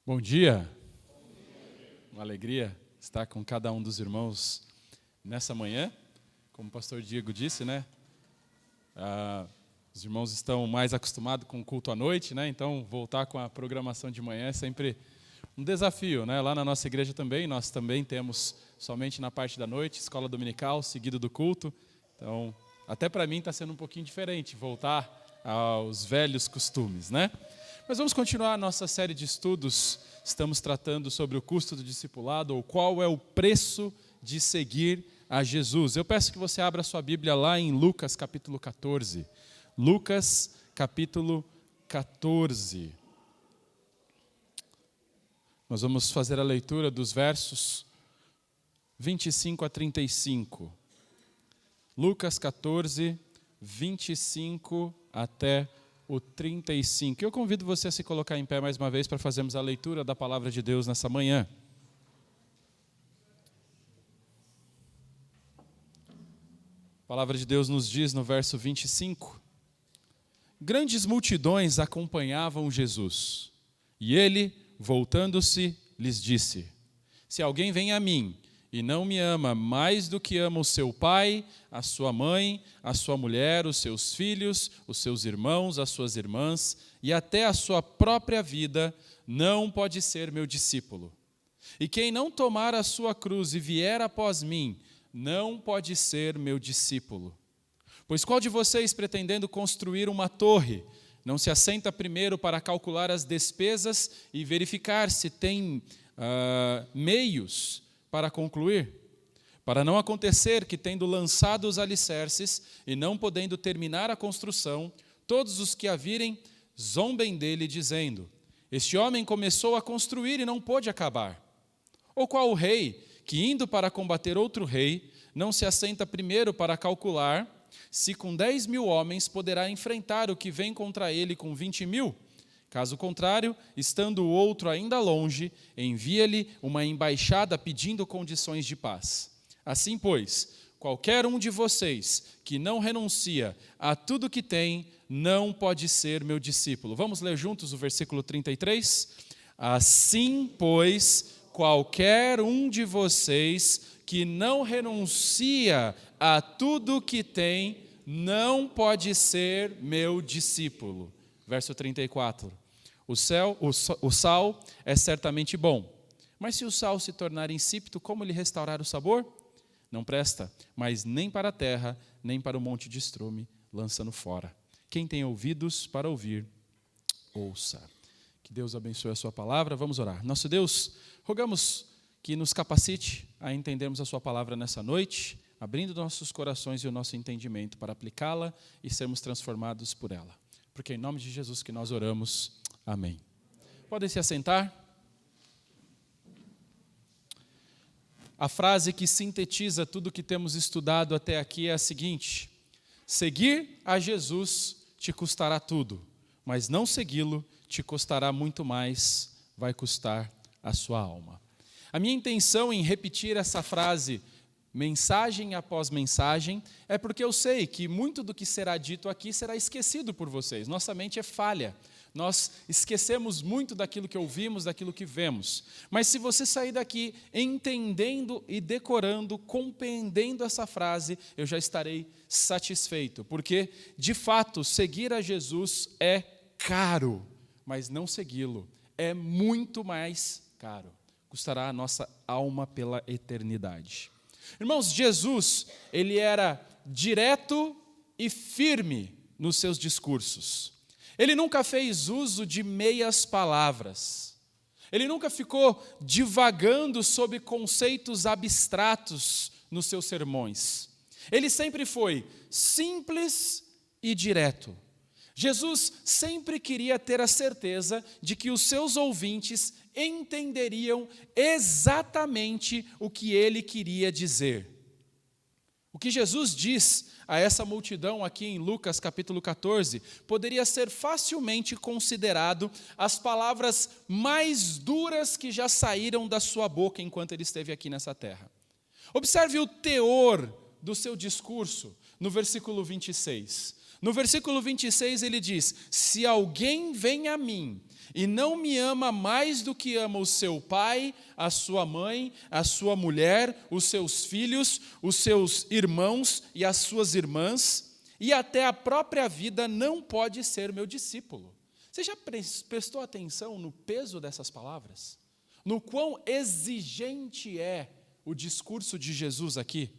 Bom dia, uma alegria estar com cada um dos irmãos nessa manhã. Como o pastor Diego disse, né? Os irmãos estão mais acostumados com o culto à noite, né? Então voltar com a programação de manhã é sempre um desafio, né? Lá na nossa igreja também, nós também temos somente na parte da noite, escola dominical, seguido do culto. Então, até para mim está sendo um pouquinho diferente voltar aos velhos costumes, né? Mas vamos continuar a nossa série de estudos. Estamos tratando sobre o custo do discipulado, ou qual é o preço de seguir a Jesus. Eu peço que você abra sua Bíblia lá em Lucas capítulo 14. Lucas capítulo 14. Nós vamos fazer a leitura dos versos 25 a 35. Lucas 14, 25 até o 35. Eu convido você a se colocar em pé mais uma vez para fazermos a leitura da palavra de Deus nessa manhã. A palavra de Deus nos diz no verso 25: Grandes multidões acompanhavam Jesus, e ele, voltando-se, lhes disse: Se alguém vem a mim e não me ama mais do que ama o seu pai, a sua mãe, a sua mulher, os seus filhos, os seus irmãos, as suas irmãs e até a sua própria vida, não pode ser meu discípulo. E quem não tomar a sua cruz e vier após mim, não pode ser meu discípulo. Pois qual de vocês, pretendendo construir uma torre, não se assenta primeiro para calcular as despesas e verificar se tem meios para concluir? Para não acontecer que, tendo lançado os alicerces e não podendo terminar a construção, todos os que a virem zombem dele, dizendo: Este homem começou a construir e não pôde acabar. Ou qual o rei, que indo para combater outro rei, não se assenta primeiro para calcular se com 10.000 homens poderá enfrentar o que vem contra ele com 20.000? Caso contrário, estando o outro ainda longe, envia-lhe uma embaixada pedindo condições de paz. Assim, pois, qualquer um de vocês que não renuncia a tudo que tem, não pode ser meu discípulo. Vamos ler juntos o versículo 33? Assim, pois, qualquer um de vocês que não renuncia a tudo que tem, não pode ser meu discípulo. Verso 34. O sal é certamente bom, mas se o sal se tornar insípido, como lhe restaurar o sabor? Não presta, mas nem para a terra, nem para o monte de estrume, lançando fora. Quem tem ouvidos para ouvir, ouça. Que Deus abençoe a sua palavra. Vamos orar. Nosso Deus, rogamos que nos capacite a entendermos a sua palavra nessa noite, abrindo nossos corações e o nosso entendimento para aplicá-la e sermos transformados por ela. Porque é em nome de Jesus que nós oramos. Amém. Podem se assentar. A frase que sintetiza tudo o que temos estudado até aqui é a seguinte: seguir a Jesus te custará tudo, mas não segui-lo te custará muito mais, vai custar a sua alma. A minha intenção em repetir essa frase mensagem após mensagem, é porque eu sei que muito do que será dito aqui será esquecido por vocês. Nossa mente é falha. Nós esquecemos muito daquilo que ouvimos, daquilo que vemos. Mas se você sair daqui entendendo e decorando, compreendendo essa frase, eu já estarei satisfeito. Porque, de fato, seguir a Jesus é caro, mas não segui-lo é muito mais caro. Custará a nossa alma pela eternidade. Irmãos, Jesus, ele era direto e firme nos seus discursos. Ele nunca fez uso de meias palavras. Ele nunca ficou divagando sobre conceitos abstratos nos seus sermões. Ele sempre foi simples e direto. Jesus sempre queria ter a certeza de que os seus ouvintes entenderiam exatamente o que ele queria dizer. O que Jesus diz a essa multidão aqui em Lucas capítulo 14 poderia ser facilmente considerado as palavras mais duras que já saíram da sua boca enquanto ele esteve aqui nessa terra. Observe o teor do seu discurso no versículo 26. No versículo 26 ele diz: se alguém vem a mim e não me ama mais do que ama o seu pai, a sua mãe, a sua mulher, os seus filhos, os seus irmãos e as suas irmãs, e até a própria vida, não pode ser meu discípulo. Você já prestou atenção no peso dessas palavras? No quão exigente é o discurso de Jesus aqui?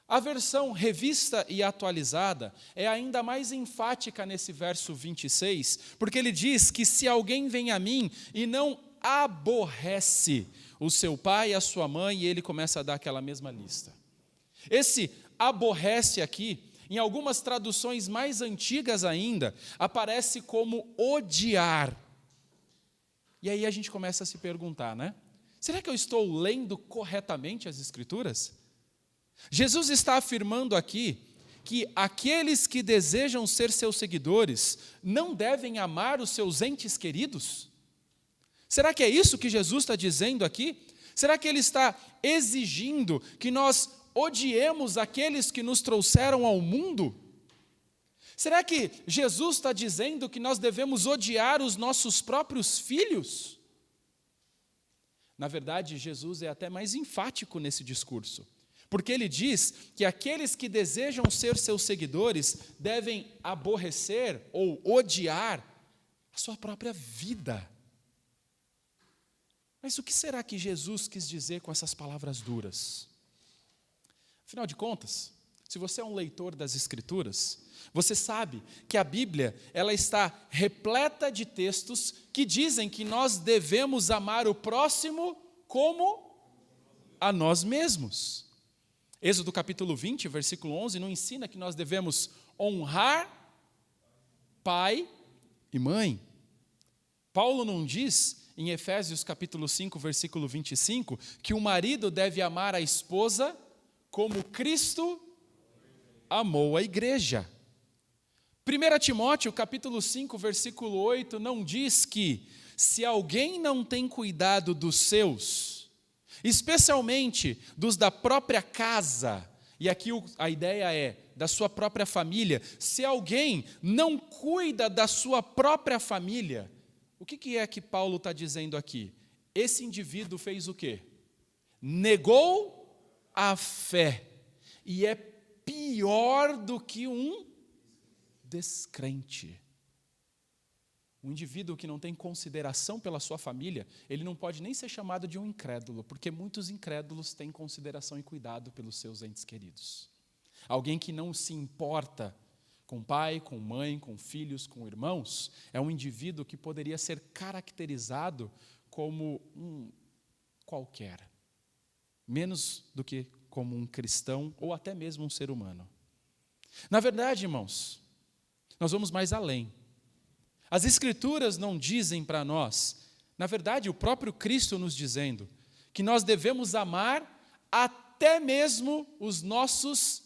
A versão revista e atualizada é ainda mais enfática nesse verso 26, porque ele diz que se alguém vem a mim e não aborrece o seu pai, a sua mãe, e ele começa a dar aquela mesma lista. Esse aborrece aqui, em algumas traduções mais antigas ainda, aparece como odiar. E aí a gente começa a se perguntar, né? Será que eu estou lendo corretamente as Escrituras? Jesus está afirmando aqui que aqueles que desejam ser seus seguidores não devem amar os seus entes queridos? Será que é isso que Jesus está dizendo aqui? Será que ele está exigindo que nós odiemos aqueles que nos trouxeram ao mundo? Será que Jesus está dizendo que nós devemos odiar os nossos próprios filhos? Na verdade, Jesus é até mais enfático nesse discurso, porque ele diz que aqueles que desejam ser seus seguidores devem aborrecer ou odiar a sua própria vida. Mas o que será que Jesus quis dizer com essas palavras duras? Afinal de contas, se você é um leitor das Escrituras, você sabe que a Bíblia ela está repleta de textos que dizem que nós devemos amar o próximo como a nós mesmos. Êxodo capítulo 20, versículo 11, nos ensina que nós devemos honrar pai e mãe. Paulo não diz, em Efésios capítulo 5, versículo 25, que o marido deve amar a esposa como Cristo amou a igreja. 1 Timóteo capítulo 5, versículo 8, não diz que se alguém não tem cuidado dos seus, especialmente dos da própria casa, e aqui a ideia é da sua própria família, se alguém não cuida da sua própria família, o que é que Paulo está dizendo aqui? Esse indivíduo fez o quê? Negou a fé, e é pior do que um descrente. Um indivíduo que não tem consideração pela sua família, ele não pode nem ser chamado de um incrédulo, porque muitos incrédulos têm consideração e cuidado pelos seus entes queridos. Alguém que não se importa com pai, com mãe, com filhos, com irmãos, é um indivíduo que poderia ser caracterizado como um qualquer, menos do que como um cristão ou até mesmo um ser humano. Na verdade, irmãos, nós vamos mais além. As Escrituras não dizem para nós, na verdade, o próprio Cristo nos dizendo, que nós devemos amar até mesmo os nossos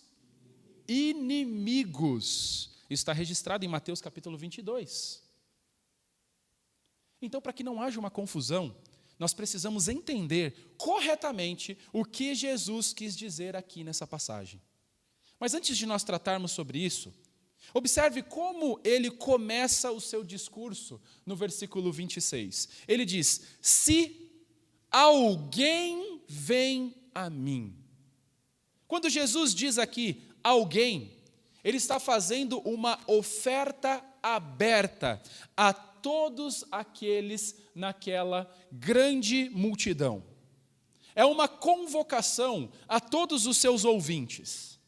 inimigos. Isso está registrado em Mateus capítulo 22. Então, para que não haja uma confusão, nós precisamos entender corretamente o que Jesus quis dizer aqui nessa passagem. Mas antes de nós tratarmos sobre isso, observe como ele começa o seu discurso no versículo 26. Ele diz: se alguém vem a mim. Quando Jesus diz aqui alguém, ele está fazendo uma oferta aberta a todos aqueles naquela grande multidão. É uma convocação a todos os seus ouvintes.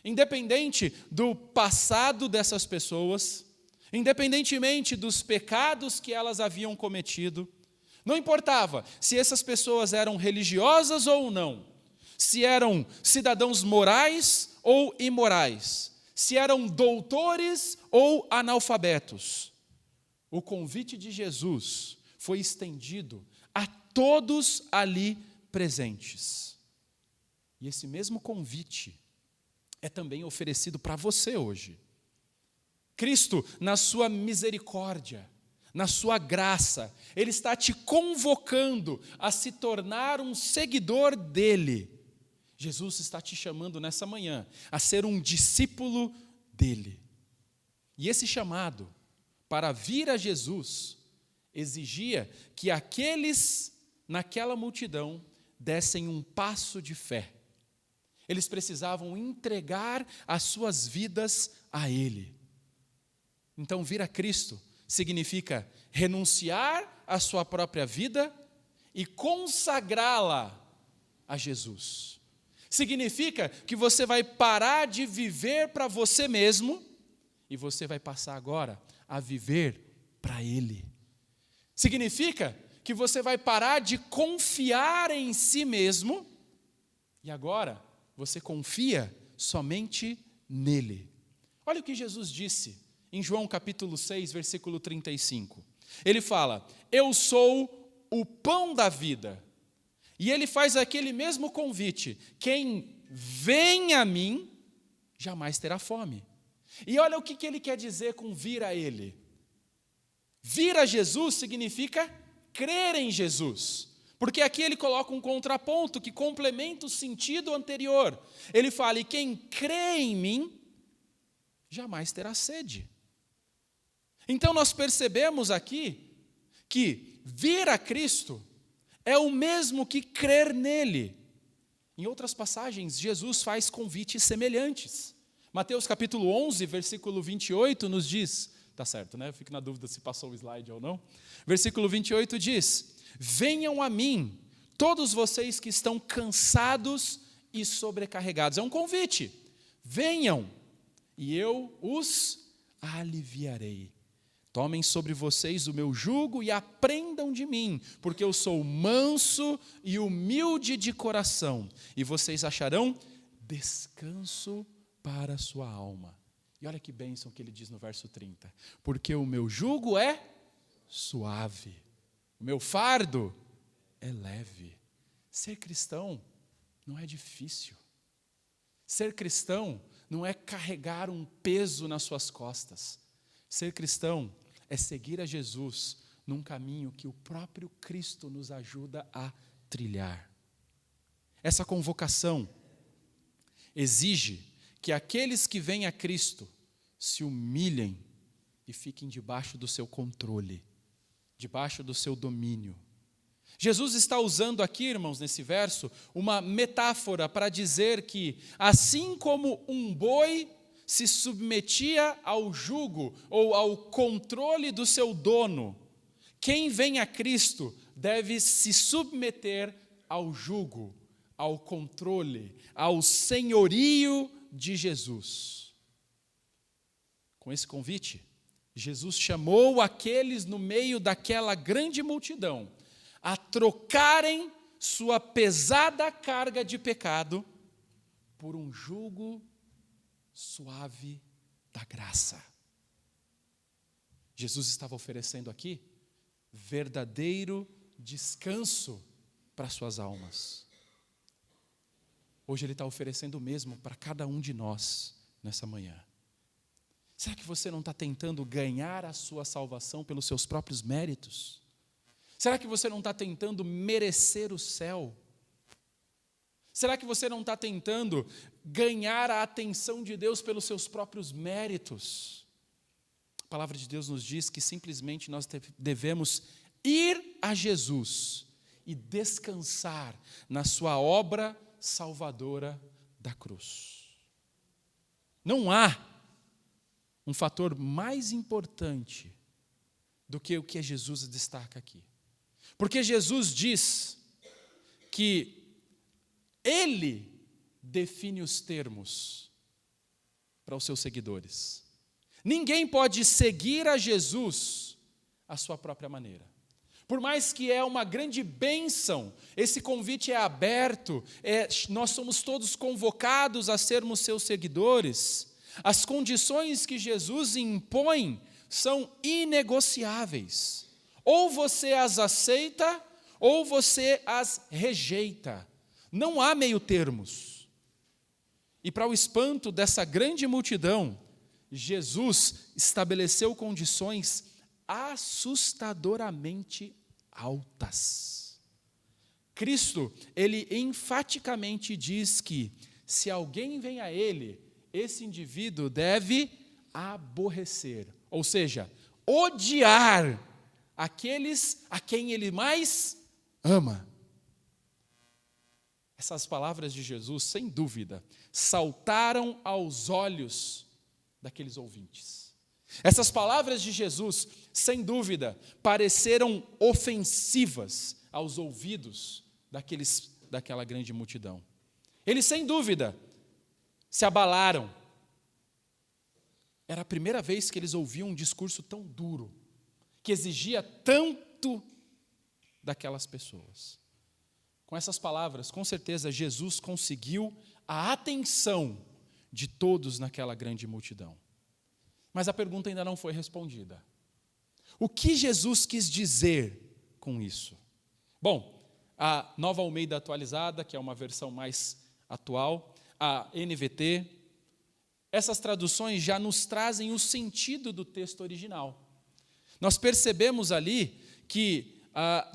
Independente do passado dessas pessoas, independentemente dos pecados que elas haviam cometido, não importava se essas pessoas eram religiosas ou não, se eram cidadãos morais ou imorais, se eram doutores ou analfabetos. O convite de Jesus foi estendido a todos ali presentes. E esse mesmo convite é também oferecido para você hoje. Cristo, na sua misericórdia, na sua graça, Ele está te convocando a se tornar um seguidor dEle. Jesus está te chamando nessa manhã a ser um discípulo dEle. E esse chamado para vir a Jesus exigia que aqueles naquela multidão dessem um passo de fé. Eles precisavam entregar as suas vidas a Ele. Então, vir a Cristo significa renunciar à sua própria vida e consagrá-la a Jesus. Significa que você vai parar de viver para você mesmo e você vai passar agora a viver para Ele. Significa que você vai parar de confiar em si mesmo e agora você confia somente nele. Olha o que Jesus disse em João capítulo 6, versículo 35. Ele fala: eu sou o pão da vida. E ele faz aquele mesmo convite: quem vem a mim jamais terá fome. E olha o que ele quer dizer com vir a Ele. Vir a Jesus significa crer em Jesus. Porque aqui ele coloca um contraponto que complementa o sentido anterior. Ele fala: e quem crê em mim jamais terá sede. Então nós percebemos aqui que vir a Cristo é o mesmo que crer nele. Em outras passagens, Jesus faz convites semelhantes. Mateus capítulo 11, versículo 28 nos diz, tá certo, né? Eu fico na dúvida se passou o slide ou não. Versículo 28 diz: venham a mim, todos vocês que estão cansados e sobrecarregados. É um convite. Venham, e eu os aliviarei. Tomem sobre vocês o meu jugo e aprendam de mim, porque eu sou manso e humilde de coração, e vocês acharão descanso para a sua alma. E olha que bênção que ele diz no verso 30. Porque o meu jugo é suave, o meu fardo é leve. Ser cristão não é difícil. Ser cristão não é carregar um peso nas suas costas. Ser cristão é seguir a Jesus num caminho que o próprio Cristo nos ajuda a trilhar. Essa convocação exige que aqueles que vêm a Cristo se humilhem e fiquem debaixo do seu controle, debaixo do seu domínio. Jesus está usando aqui, irmãos, nesse verso, uma metáfora para dizer que, assim como um boi se submetia ao jugo ou ao controle do seu dono, quem vem a Cristo deve se submeter ao jugo, ao controle, ao senhorio de Jesus. Com esse convite, Jesus chamou aqueles no meio daquela grande multidão a trocarem sua pesada carga de pecado por um jugo suave da graça. Jesus estava oferecendo aqui verdadeiro descanso para suas almas. Hoje ele está oferecendo o mesmo para cada um de nós nessa manhã. Será que você não está tentando ganhar a sua salvação pelos seus próprios méritos? Será que você não está tentando merecer o céu? Será que você não está tentando ganhar a atenção de Deus pelos seus próprios méritos? A palavra de Deus nos diz que simplesmente nós devemos ir a Jesus e descansar na sua obra salvadora da cruz. Não há um fator mais importante do que o que Jesus destaca aqui. Porque Jesus diz que Ele define os termos para os seus seguidores. Ninguém pode seguir a Jesus à sua própria maneira. Por mais que é uma grande bênção, esse convite é aberto, nós somos todos convocados a sermos seus seguidores. As condições que Jesus impõe são inegociáveis. Ou você as aceita, ou você as rejeita. Não há meio termos. E para o espanto dessa grande multidão, Jesus estabeleceu condições assustadoramente altas. Cristo, ele enfaticamente diz que, se alguém vem a Ele, esse indivíduo deve aborrecer, ou seja, odiar aqueles a quem ele mais ama. Essas palavras de Jesus, sem dúvida, saltaram aos olhos daqueles ouvintes. Essas palavras de Jesus, sem dúvida, pareceram ofensivas aos ouvidos daquela grande multidão. Eles, sem dúvida, se abalaram. Era a primeira vez que eles ouviam um discurso tão duro, que exigia tanto daquelas pessoas. Com essas palavras, com certeza, Jesus conseguiu a atenção de todos naquela grande multidão. Mas a pergunta ainda não foi respondida. O que Jesus quis dizer com isso? Bom, a Nova Almeida Atualizada, que é uma versão mais atual, a NVT, essas traduções já nos trazem o sentido do texto original. Nós percebemos ali que,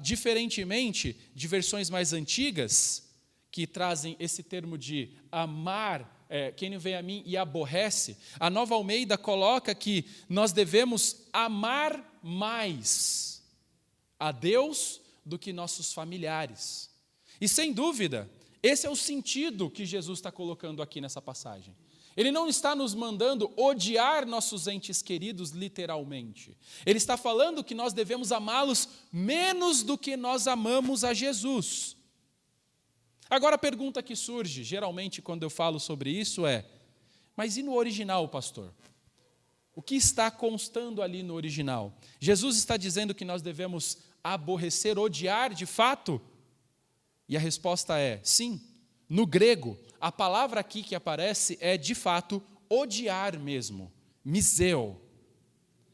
diferentemente de versões mais antigas, que trazem esse termo de amar, quem não vem a mim e aborrece, a Nova Almeida coloca que nós devemos amar mais a Deus do que nossos familiares. E, sem dúvida, esse é o sentido que Jesus está colocando aqui nessa passagem. Ele não está nos mandando odiar nossos entes queridos literalmente. Ele está falando que nós devemos amá-los menos do que nós amamos a Jesus. Agora a pergunta que surge, geralmente quando eu falo sobre isso é: mas e no original, pastor? O que está constando ali no original? Jesus está dizendo que nós devemos aborrecer, odiar de fato? E a resposta é sim. No grego, a palavra aqui que aparece é, de fato, odiar mesmo, miseo.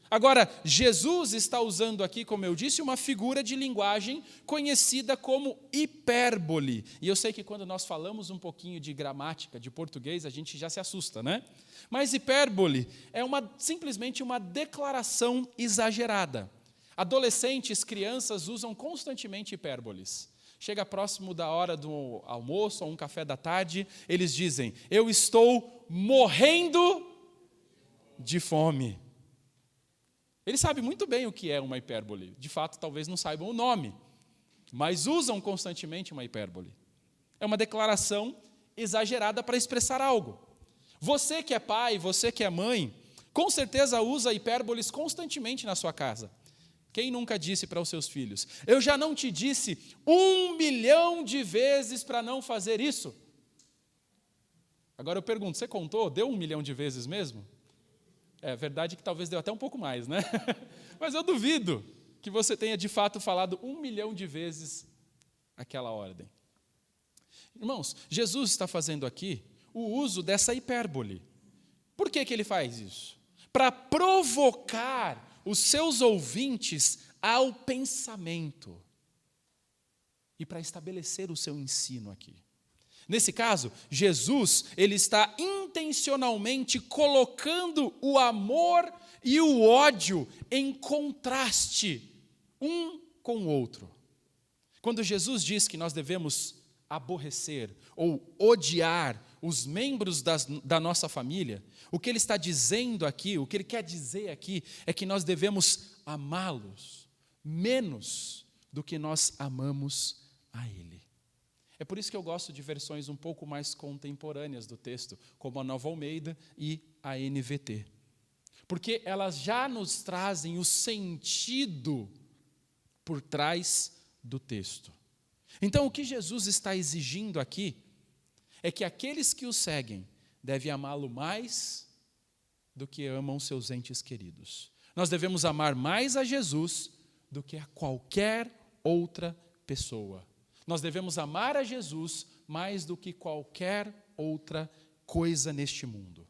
Agora, Jesus está usando aqui, como eu disse, uma figura de linguagem conhecida como hipérbole. E eu sei que quando nós falamos um pouquinho de gramática, de português, a gente já se assusta, né? Mas hipérbole é simplesmente uma declaração exagerada. Adolescentes, crianças usam constantemente hipérboles. Chega próximo da hora do almoço ou um café da tarde, eles dizem: eu estou morrendo de fome. Eles sabem muito bem o que é uma hipérbole. De fato, talvez não saibam o nome, mas usam constantemente uma hipérbole. É uma declaração exagerada para expressar algo. Você que é pai, você que é mãe, com certeza usa hipérboles constantemente na sua casa. Quem nunca disse para os seus filhos: eu já não te disse 1 milhão de vezes para não fazer isso? Agora eu pergunto, você contou? Deu 1 milhão de vezes mesmo? É verdade que talvez deu até um pouco mais, né? Mas eu duvido que você tenha de fato falado 1 milhão de vezes aquela ordem. Irmãos, Jesus está fazendo aqui o uso dessa hipérbole. Por que ele faz isso? Para provocar os seus ouvintes ao pensamento e para estabelecer o seu ensino aqui. Nesse caso, Jesus, ele está intencionalmente colocando o amor e o ódio em contraste um com o outro. Quando Jesus diz que nós devemos aborrecer ou odiar os membros da nossa família, o que ele está dizendo aqui, o que ele quer dizer aqui, é que nós devemos amá-los menos do que nós amamos a ele. É por isso que eu gosto de versões um pouco mais contemporâneas do texto, como a Nova Almeida e a NVT. Porque elas já nos trazem o sentido por trás do texto. Então, o que Jesus está exigindo aqui é que aqueles que o seguem devem amá-lo mais do que amam seus entes queridos. Nós devemos amar mais a Jesus do que a qualquer outra pessoa. Nós devemos amar a Jesus mais do que qualquer outra coisa neste mundo.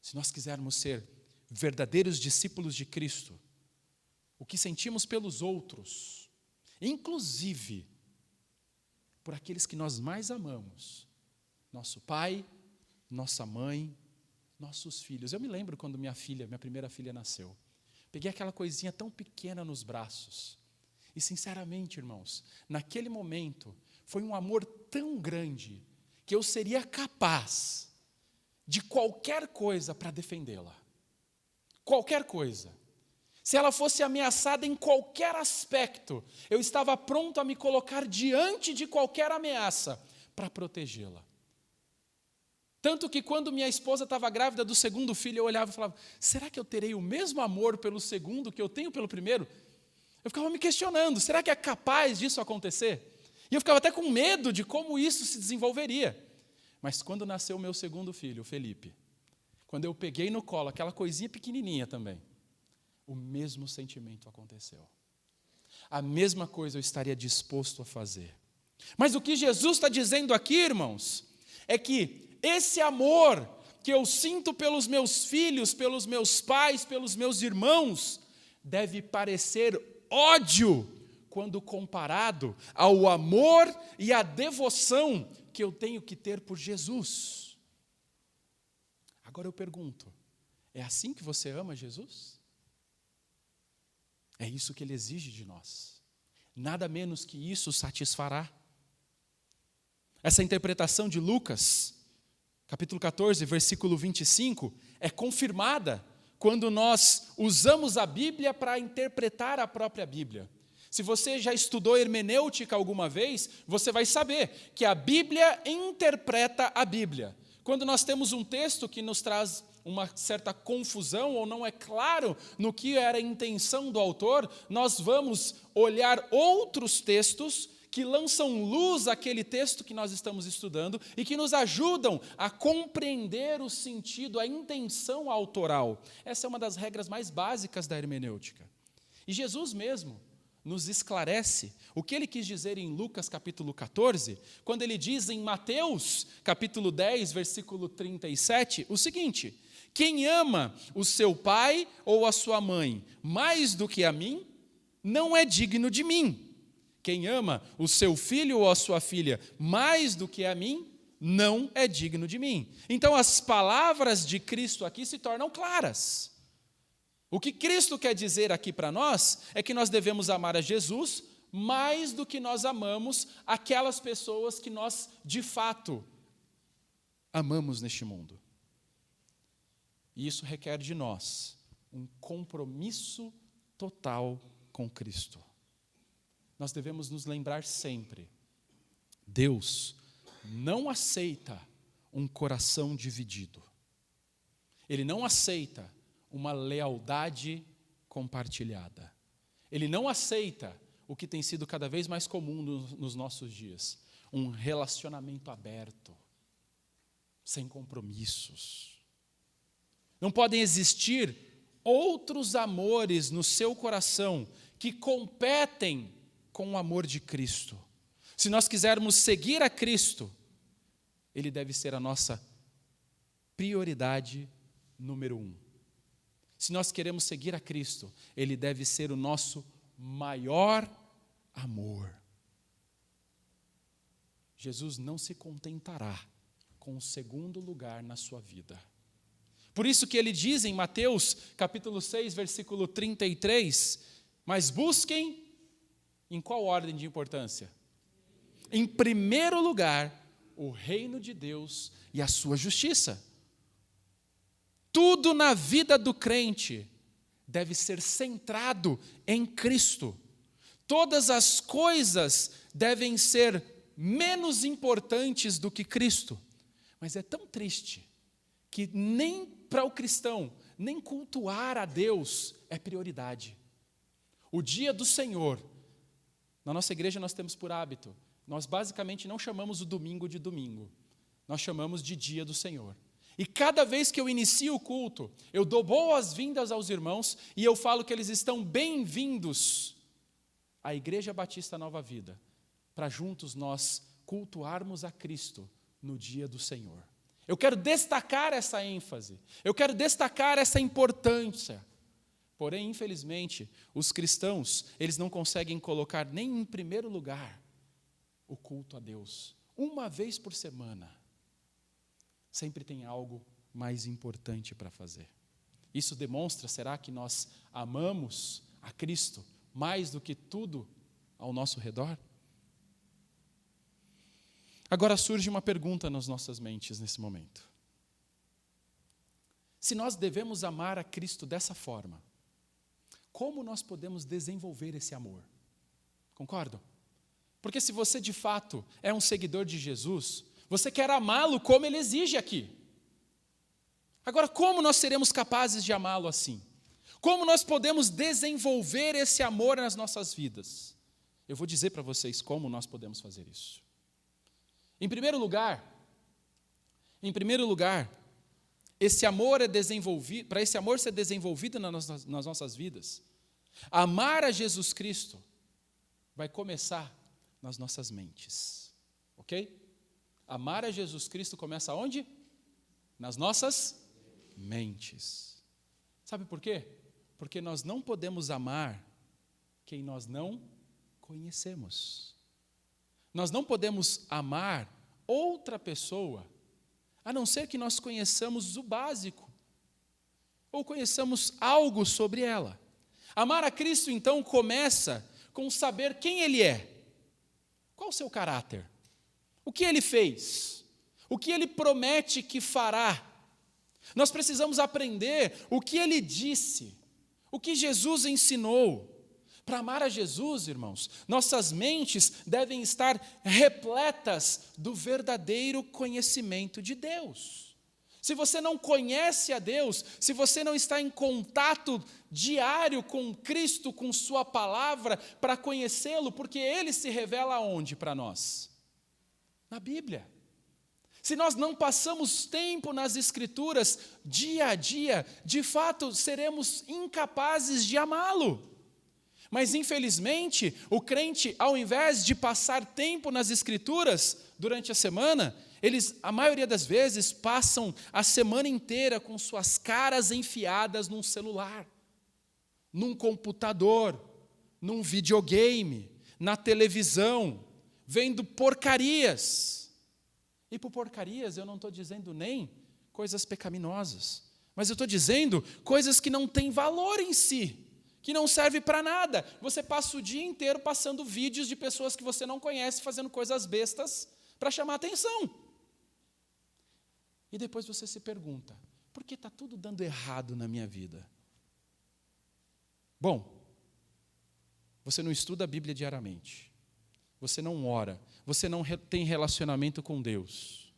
Se nós quisermos ser verdadeiros discípulos de Cristo, o que sentimos pelos outros, inclusive por aqueles que nós mais amamos, nosso pai, nossa mãe, nossos filhos. Eu me lembro quando minha primeira filha nasceu. Peguei aquela coisinha tão pequena nos braços. E, sinceramente, irmãos, naquele momento, foi um amor tão grande que eu seria capaz de qualquer coisa para defendê-la. qualquer coisa, se ela fosse ameaçada em qualquer aspecto, eu estava pronto a me colocar diante de qualquer ameaça para protegê-la. Tanto que quando minha esposa estava grávida do segundo filho, eu olhava e falava, será que eu terei o mesmo amor pelo segundo que eu tenho pelo primeiro? Eu ficava me questionando, será que é capaz disso acontecer? E eu ficava até com medo de como isso se desenvolveria. Mas quando nasceu o meu segundo filho, o Felipe, quando eu peguei no colo aquela coisinha pequenininha também, o mesmo sentimento aconteceu. A mesma coisa eu estaria disposto a fazer. Mas o que Jesus está dizendo aqui, irmãos, é que esse amor que eu sinto pelos meus filhos, pelos meus pais, pelos meus irmãos, deve parecer ódio quando comparado ao amor e à devoção que eu tenho que ter por Jesus. Agora eu pergunto, é assim que você ama Jesus? É isso que Ele exige de nós. Nada menos que isso satisfará. Essa interpretação de Lucas, capítulo 14, versículo 25, é confirmada quando nós usamos a Bíblia para interpretar a própria Bíblia. Se você já estudou hermenêutica alguma vez, você vai saber que a Bíblia interpreta a Bíblia. Quando nós temos um texto que nos traz uma certa confusão ou não é claro no que era a intenção do autor, nós vamos olhar outros textos que lançam luz àquele texto que nós estamos estudando e que nos ajudam a compreender o sentido, a intenção autoral. Essa é uma das regras mais básicas da hermenêutica. E Jesus mesmo nos esclarece o que ele quis dizer em Lucas capítulo 14, quando ele diz em Mateus capítulo 10, versículo 37, o seguinte: quem ama o seu pai ou a sua mãe mais do que a mim, não é digno de mim. Quem ama o seu filho ou a sua filha mais do que a mim, não é digno de mim. Então as palavras de Cristo aqui se tornam claras. O que Cristo quer dizer aqui para nós é que nós devemos amar a Jesus mais do que nós amamos aquelas pessoas que nós, de fato, amamos neste mundo. E isso requer de nós um compromisso total com Cristo. Nós devemos nos lembrar sempre, Deus não aceita um coração dividido. Ele não aceita uma lealdade compartilhada. Ele não aceita o que tem sido cada vez mais comum nos nossos dias, um relacionamento aberto, sem compromissos. Não podem existir outros amores no seu coração que competem com o amor de Cristo. Se nós quisermos seguir a Cristo, Ele deve ser a nossa prioridade número 1. Se nós queremos seguir a Cristo, Ele deve ser o nosso maior amor. Jesus não se contentará com o segundo lugar na sua vida. Por isso que ele diz em Mateus, capítulo 6, versículo 33, mas busquem em qual ordem de importância? Em primeiro lugar, o reino de Deus e a sua justiça. Tudo na vida do crente deve ser centrado em Cristo. Todas as coisas devem ser menos importantes do que Cristo. Mas é tão triste que nem para o cristão, nem cultuar a Deus é prioridade. O dia do Senhor, na nossa igreja nós temos por hábito, nós basicamente não chamamos o domingo de domingo, nós chamamos de dia do Senhor. E cada vez que eu inicio o culto, eu dou boas-vindas aos irmãos e eu falo que eles estão bem-vindos à Igreja Batista Nova Vida, para juntos nós cultuarmos a Cristo no dia do Senhor. Eu quero destacar essa ênfase, eu quero destacar essa importância. Porém, infelizmente, os cristãos, eles não conseguem colocar nem em primeiro lugar o culto a Deus. Uma vez por semana, sempre tem algo mais importante para fazer. Isso demonstra, será que nós amamos a Cristo mais do que tudo ao nosso redor? Agora surge uma pergunta nas nossas mentes nesse momento. Se nós devemos amar a Cristo dessa forma, como nós podemos desenvolver esse amor? Concordam? Porque se você de fato é um seguidor de Jesus, você quer amá-lo como ele exige aqui. Agora, como nós seremos capazes de amá-lo assim? Como nós podemos desenvolver esse amor nas nossas vidas? Eu vou dizer para vocês como nós podemos fazer isso. Em primeiro lugar, esse amor é desenvolvido, para esse amor ser desenvolvido nas nossas vidas, amar a Jesus Cristo vai começar nas nossas mentes, ok? Amar a Jesus Cristo começa onde? Nas nossas mentes. Sabe por quê? Porque nós não podemos amar quem nós não conhecemos. Nós não podemos amar outra pessoa, a não ser que nós conheçamos o básico, ou conheçamos algo sobre ela. Amar a Cristo, então, começa com saber quem Ele é. Qual o seu caráter? O que Ele fez? O que Ele promete que fará? Nós precisamos aprender o que Ele disse, o que Jesus ensinou. Para amar a Jesus, irmãos, nossas mentes devem estar repletas do verdadeiro conhecimento de Deus. Se você não conhece a Deus, se você não está em contato diário com Cristo, com sua palavra, para conhecê-lo, porque Ele se revela onde para nós? Na Bíblia. Se nós não passamos tempo nas Escrituras, dia a dia, de fato seremos incapazes de amá-lo. Mas, infelizmente, o crente, ao invés de passar tempo nas Escrituras durante a semana, eles, a maioria das vezes, passam a semana inteira com suas caras enfiadas num celular, num computador, num videogame, na televisão, vendo porcarias. E por porcarias eu não estou dizendo nem coisas pecaminosas, mas eu estou dizendo coisas que não têm valor em si, que não serve para nada. Você passa o dia inteiro passando vídeos de pessoas que você não conhece, fazendo coisas bestas para chamar atenção. E depois você se pergunta, por que está tudo dando errado na minha vida? Bom, você não estuda a Bíblia diariamente, você não ora, você não tem relacionamento com Deus.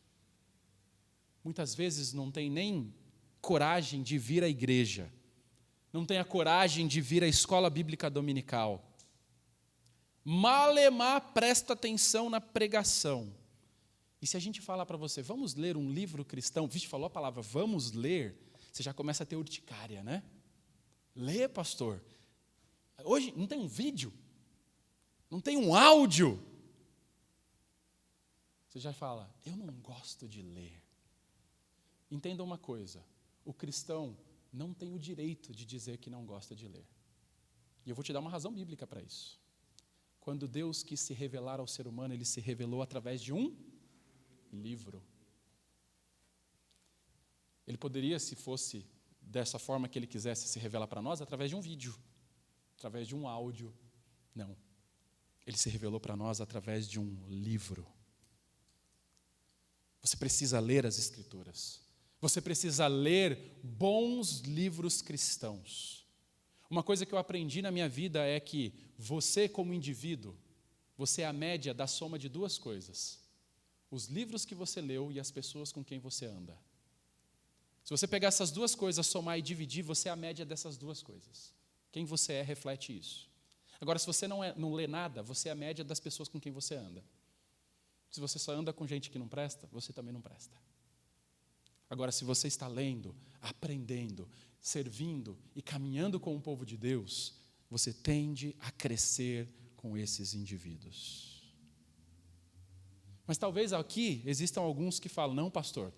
Muitas vezes não tem nem coragem de vir à igreja, não tem a coragem de vir à escola bíblica dominical. Malemar presta atenção na pregação. E se a gente falar para você, vamos ler um livro cristão, vixe, falou a palavra, vamos ler, você já começa a ter urticária, né? Lê, pastor. Hoje não tem um vídeo, não tem um áudio. Você já fala, eu não gosto de ler. Entenda uma coisa, o cristão não tem o direito de dizer que não gosta de ler. E eu vou te dar uma razão bíblica para isso. Quando Deus quis se revelar ao ser humano, Ele se revelou através de um livro. Ele poderia, se fosse dessa forma que Ele quisesse se revelar para nós, através de um vídeo, através de um áudio. Não. Ele se revelou para nós através de um livro. Você precisa ler as Escrituras. Você precisa ler bons livros cristãos. Uma coisa que eu aprendi na minha vida é que você, como indivíduo, você é a média da soma de duas coisas: os livros que você leu e as pessoas com quem você anda. Se você pegar essas duas coisas, somar e dividir, você é a média dessas duas coisas. Quem você é reflete isso. Agora, se você não lê nada, você é a média das pessoas com quem você anda. Se você só anda com gente que não presta, você também não presta. Agora, se você está lendo, aprendendo, servindo e caminhando com o povo de Deus, você tende a crescer com esses indivíduos. Mas talvez aqui existam alguns que falam, não, pastor,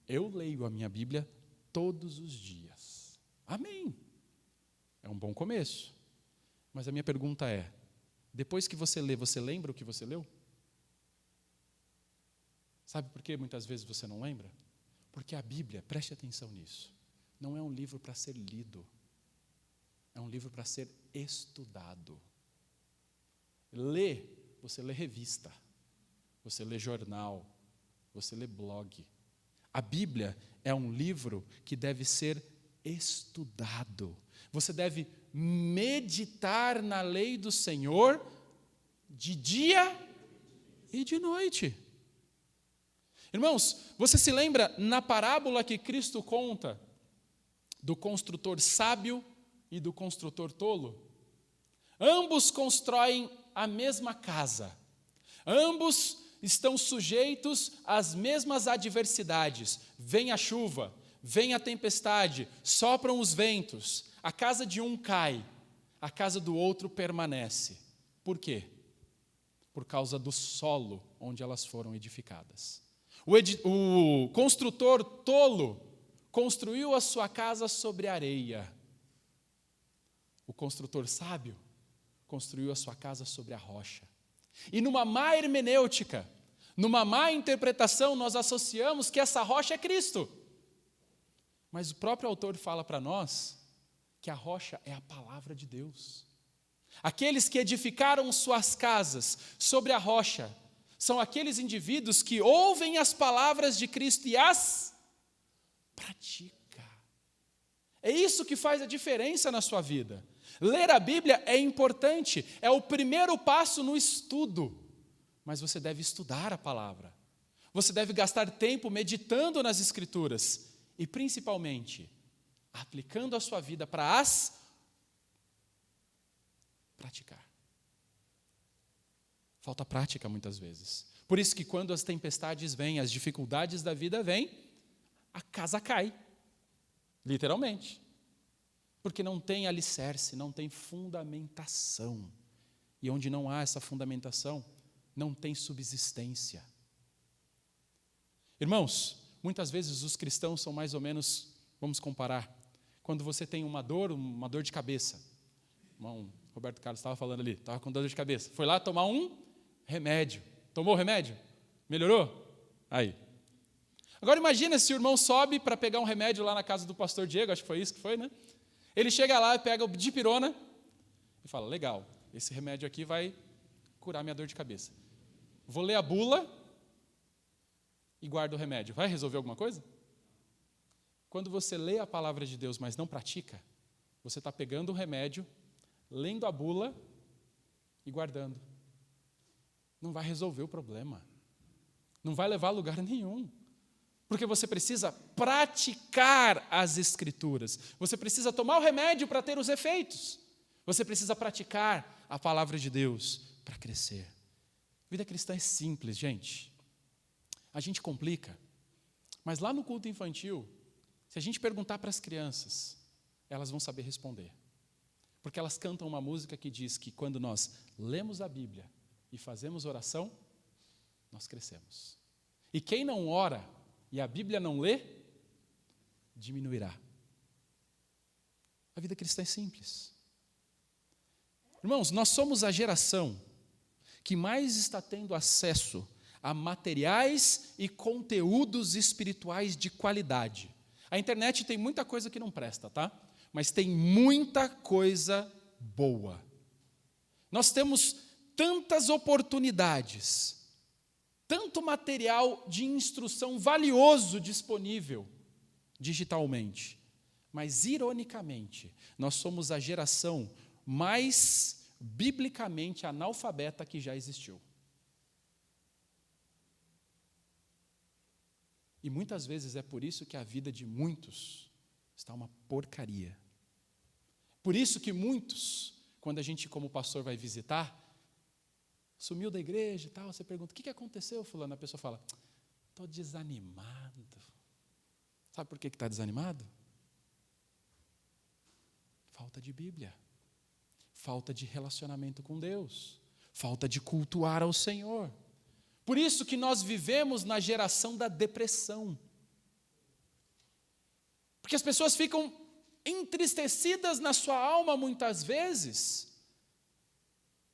eu leio a minha Bíblia todos os dias. Amém. É um bom começo. Mas a minha pergunta é, depois que você lê, você lembra o que você leu? Sabe por que muitas vezes você não lembra? Porque a Bíblia, preste atenção nisso, não é um livro para ser lido, é um livro para ser estudado. Você lê revista, você lê jornal, você lê blog. A Bíblia é um livro que deve ser estudado. Você deve meditar na lei do Senhor de dia e de noite. Irmãos, você se lembra na parábola que Cristo conta do construtor sábio e do construtor tolo? Ambos constroem a mesma casa. Ambos estão sujeitos às mesmas adversidades. Vem a chuva, vem a tempestade, sopram os ventos. A casa de um cai, a casa do outro permanece. Por quê? Por causa do solo onde elas foram edificadas. O construtor tolo construiu a sua casa sobre areia. O construtor sábio construiu a sua casa sobre a rocha. E numa má hermenêutica, numa má interpretação, nós associamos que essa rocha é Cristo. Mas o próprio autor fala para nós que a rocha é a palavra de Deus. Aqueles que edificaram suas casas sobre a rocha são aqueles indivíduos que ouvem as palavras de Cristo e as praticam. É isso que faz a diferença na sua vida. Ler a Bíblia é importante, é o primeiro passo no estudo, mas você deve estudar a palavra. Você deve gastar tempo meditando nas Escrituras e, principalmente, aplicando a sua vida para as praticar. Falta prática muitas vezes. Por isso que quando as tempestades vêm, as dificuldades da vida vêm, a casa cai, literalmente. Porque não tem alicerce, não tem fundamentação. E onde não há essa fundamentação, não tem subsistência. Irmãos, muitas vezes os cristãos são mais ou menos, vamos comparar, quando você tem uma dor de cabeça. O Roberto Carlos estava falando ali, estava com dor de cabeça. Foi lá tomar um remédio. Tomou o remédio? Melhorou? Aí. Agora imagina se o irmão sobe para pegar um remédio lá na casa do pastor Diego, acho que foi isso que foi, né? Ele chega lá e pega o dipirona e fala, legal, esse remédio aqui vai curar minha dor de cabeça. Vou ler a bula e guardo o remédio. Vai resolver alguma coisa? Quando você lê a palavra de Deus, mas não pratica, você está pegando o remédio, lendo a bula e guardando. Não vai resolver o problema. Não vai levar a lugar nenhum. Porque você precisa praticar as Escrituras. Você precisa tomar o remédio para ter os efeitos. Você precisa praticar a palavra de Deus para crescer. A vida cristã é simples, gente. A gente complica. Mas lá no culto infantil, se a gente perguntar para as crianças, elas vão saber responder. Porque elas cantam uma música que diz que quando nós lemos a Bíblia e fazemos oração, nós crescemos. E quem não ora e a Bíblia não lê, diminuirá. A vida cristã é simples. Irmãos, nós somos a geração que mais está tendo acesso a materiais e conteúdos espirituais de qualidade. A internet tem muita coisa que não presta, tá? Mas tem muita coisa boa. Nós temos tantas oportunidades, tanto material de instrução valioso disponível digitalmente. Mas, ironicamente, nós somos a geração mais biblicamente analfabeta que já existiu. E muitas vezes é por isso que a vida de muitos está uma porcaria. Por isso que muitos, quando a gente como pastor vai visitar, sumiu da igreja e tal, você pergunta, o que aconteceu, fulano? A pessoa fala, estou desanimado. Sabe por que está desanimado? Falta de Bíblia. Falta de relacionamento com Deus. Falta de cultuar ao Senhor. Por isso que nós vivemos na geração da depressão. Porque as pessoas ficam entristecidas na sua alma muitas vezes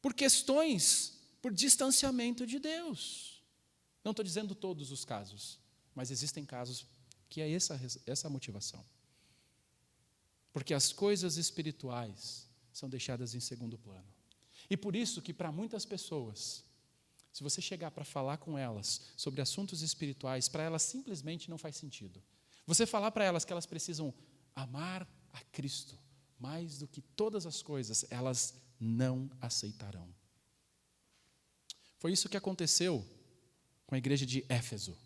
por questões, por distanciamento de Deus. Não estou dizendo todos os casos, mas existem casos que é essa a motivação. Porque as coisas espirituais são deixadas em segundo plano. E por isso que para muitas pessoas, Se você chegar para falar com elas sobre assuntos espirituais, para elas simplesmente não faz sentido. Você falar para elas que elas precisam amar a Cristo mais do que todas as coisas, elas não aceitarão. Foi isso que aconteceu com a igreja de Éfeso.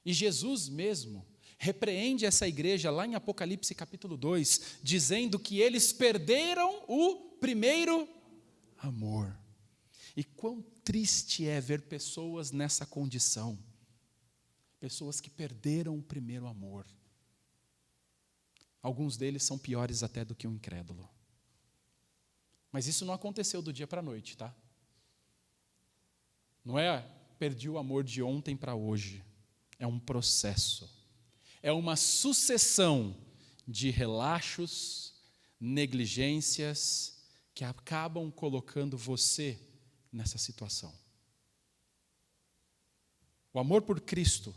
E Jesus mesmo repreende essa igreja lá em Apocalipse capítulo 2, dizendo que eles perderam o primeiro amor. E quão triste é ver pessoas nessa condição. Pessoas que perderam o primeiro amor. Alguns deles são piores até do que um incrédulo. Mas isso não aconteceu do dia para a noite, tá? Não é perdi o amor de ontem para hoje. É um processo. É uma sucessão de relaxos, negligências, que acabam colocando você nessa situação. O amor por Cristo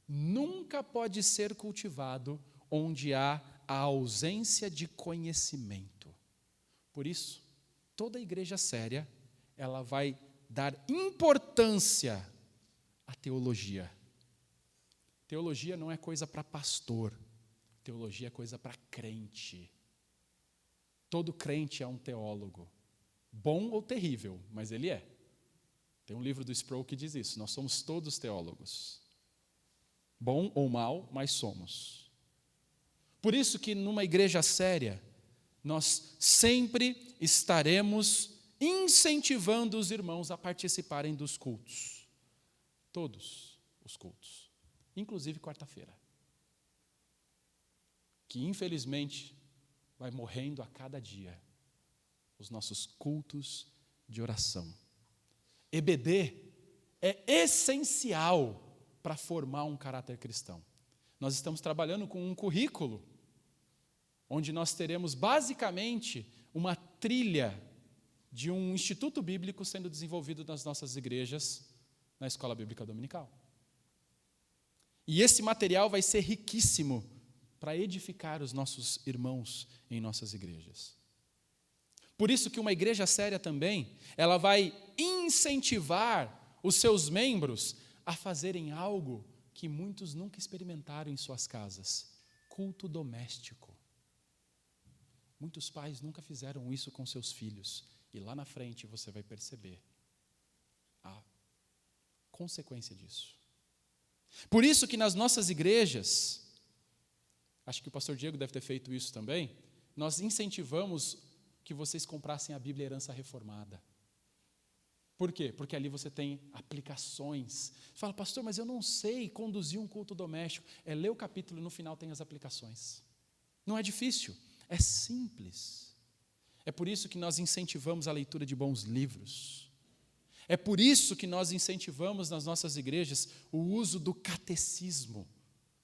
nunca pode ser cultivado onde há a ausência de conhecimento. Por isso, toda igreja séria, ela vai dar importância à teologia. Teologia não é coisa para pastor, teologia é coisa para crente. Todo crente é um teólogo, bom ou terrível, mas ele é. Tem um livro do Sproul que diz isso, nós somos todos teólogos. Bom ou mal, mas somos. Por isso que numa igreja séria, nós sempre estaremos incentivando os irmãos a participarem dos cultos. Todos os cultos. Inclusive quarta-feira. Que infelizmente vai morrendo a cada dia. Os nossos cultos de oração. EBD é essencial para formar um caráter cristão. Nós estamos trabalhando com um currículo onde nós teremos basicamente uma trilha de um instituto bíblico sendo desenvolvido nas nossas igrejas, na escola bíblica dominical. E esse material vai ser riquíssimo para edificar os nossos irmãos em nossas igrejas. Por isso que uma igreja séria também, ela vai incentivar os seus membros a fazerem algo que muitos nunca experimentaram em suas casas: culto doméstico. Muitos pais nunca fizeram isso com seus filhos, e lá na frente você vai perceber a consequência disso. Por isso que nas nossas igrejas, acho que o pastor Diego deve ter feito isso também, nós incentivamos que vocês comprassem a Bíblia Herança Reformada. Por quê? Porque ali você tem aplicações. Você fala, pastor, mas eu não sei conduzir um culto doméstico. É ler o capítulo e no final tem as aplicações. Não é difícil, é simples. É por isso que nós incentivamos a leitura de bons livros. É por isso que nós incentivamos nas nossas igrejas o uso do catecismo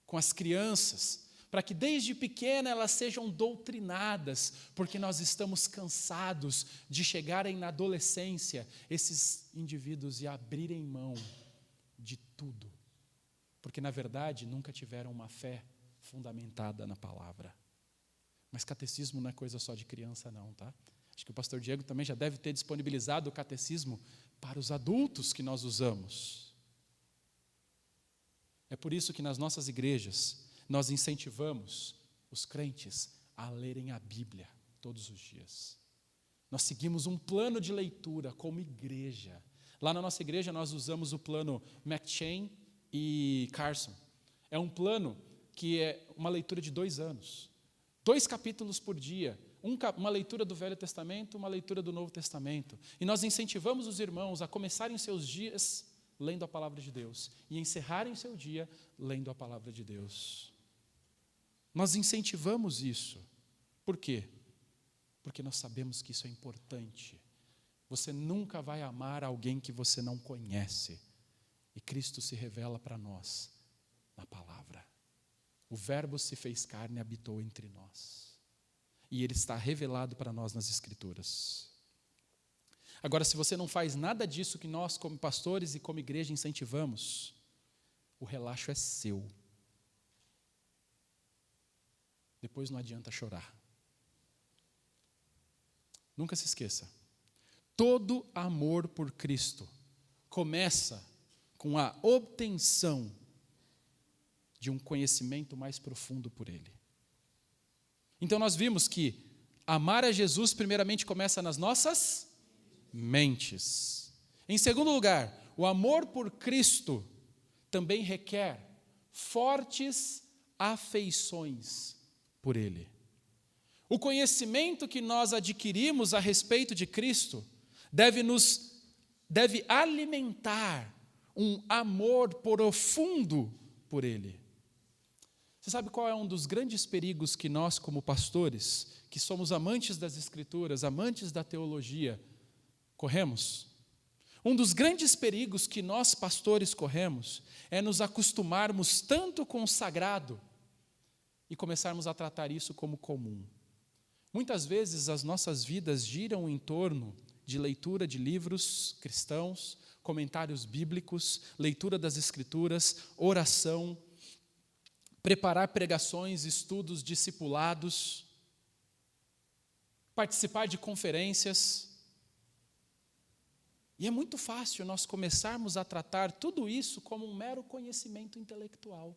com as crianças, para que desde pequena elas sejam doutrinadas, porque nós estamos cansados de chegarem na adolescência, esses indivíduos e abrirem mão de tudo, porque na verdade nunca tiveram uma fé fundamentada na palavra. Mas catecismo não é coisa só de criança não, tá? Acho que o pastor Diego também já deve ter disponibilizado o catecismo para os adultos que nós usamos. É por isso que nas nossas igrejas nós incentivamos os crentes a lerem a Bíblia todos os dias. Nós seguimos um plano de leitura como igreja. Lá na nossa igreja nós usamos o plano McChain e Carson. É um plano que é uma leitura de 2 anos. 2 capítulos por dia. Uma leitura do Velho Testamento, uma leitura do Novo Testamento. E nós incentivamos os irmãos a começarem seus dias lendo a palavra de Deus e encerrarem seu dia lendo a palavra de Deus. Nós incentivamos isso. Por quê? Porque nós sabemos que isso é importante. Você nunca vai amar alguém que você não conhece. E Cristo se revela para nós na palavra. O Verbo se fez carne e habitou entre nós. E Ele está revelado para nós nas Escrituras. Agora, se você não faz nada disso que nós, como pastores e como igreja, incentivamos, o relaxo é seu. Depois não adianta chorar. Nunca se esqueça. Todo amor por Cristo começa com a obtenção de um conhecimento mais profundo por Ele. Então nós vimos que amar a Jesus primeiramente começa nas nossas mentes. Em segundo lugar, o amor por Cristo também requer fortes afeições por Ele. O conhecimento que nós adquirimos a respeito de Cristo deve alimentar um amor profundo por Ele. Você sabe qual é um dos grandes perigos que nós, como pastores, que somos amantes das Escrituras, amantes da teologia, corremos? Um dos grandes perigos que nós, pastores, corremos é nos acostumarmos tanto com o sagrado e começarmos a tratar isso como comum. Muitas vezes as nossas vidas giram em torno de leitura de livros cristãos, comentários bíblicos, leitura das Escrituras, oração, preparar pregações, estudos, discipulados, participar de conferências. E é muito fácil nós começarmos a tratar tudo isso como um mero conhecimento intelectual.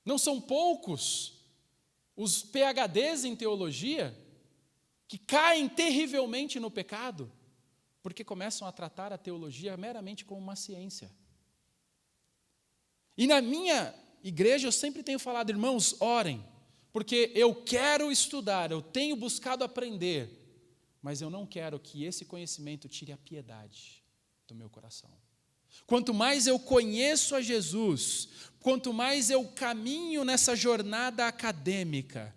Não são poucos os PhDs em teologia que caem terrivelmente no pecado, porque começam a tratar a teologia meramente como uma ciência. E na minha igreja eu sempre tenho falado, irmãos, orem, porque eu quero estudar, eu tenho buscado aprender, mas eu não quero que esse conhecimento tire a piedade do meu coração. Quanto mais eu conheço a Jesus, quanto mais eu caminho nessa jornada acadêmica,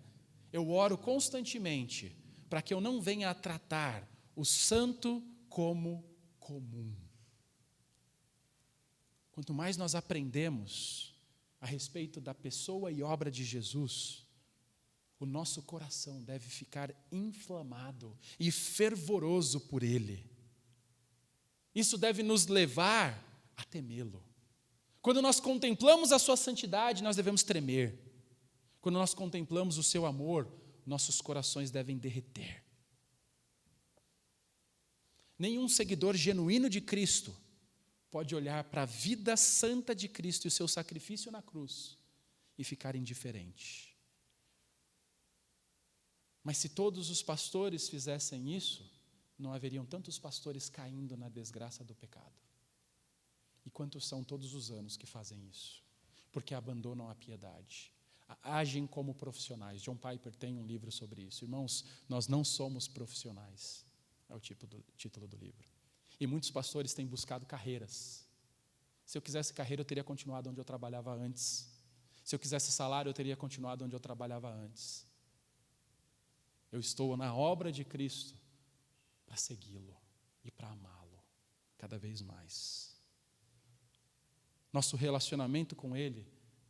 eu oro constantemente para que eu não venha a tratar o santo como comum. Quanto mais nós aprendemos a respeito da pessoa e obra de Jesus, o nosso coração deve ficar inflamado e fervoroso por Ele. Isso deve nos levar a temê-lo. Quando nós contemplamos a sua santidade, nós devemos tremer. Quando nós contemplamos o seu amor, nossos corações devem derreter. Nenhum seguidor genuíno de Cristo pode olhar para a vida santa de Cristo e o seu sacrifício na cruz e ficar indiferente. Mas se todos os pastores fizessem isso, não haveriam tantos pastores caindo na desgraça do pecado. E quantos são todos os anos que fazem isso? Porque abandonam a piedade, agem como profissionais. John Piper tem um livro sobre isso. Irmãos, nós não somos profissionais, é o título do livro. E muitos pastores têm buscado carreiras. Se eu quisesse carreira, eu teria continuado onde eu trabalhava antes. Se eu quisesse salário, eu teria continuado onde eu trabalhava antes. Eu estou na obra de Cristo para segui-lo e para amá-lo cada vez mais. Nosso relacionamento com Ele